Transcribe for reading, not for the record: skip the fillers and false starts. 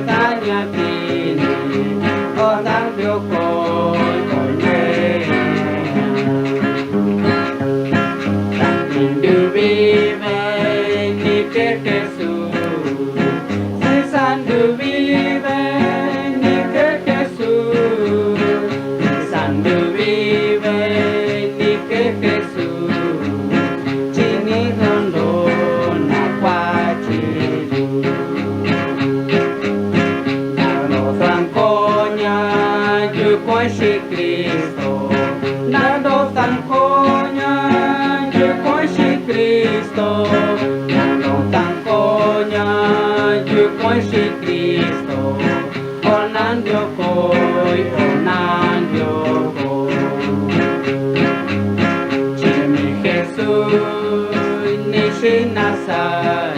tanya kini orang Jokoi Konye Tangin duwi ni kekesu Sisan duwi ni kekesu Sisan duwi ni kekesu Chini rondo na kwa chidu Nado Franconia Jukoi si Cristo Nado Franconia Jukoi si Cristo Nado Franconia Jukoi si Cristo Onan Jokoi Onan Jokoi Chimi Jesus Nishi Nasai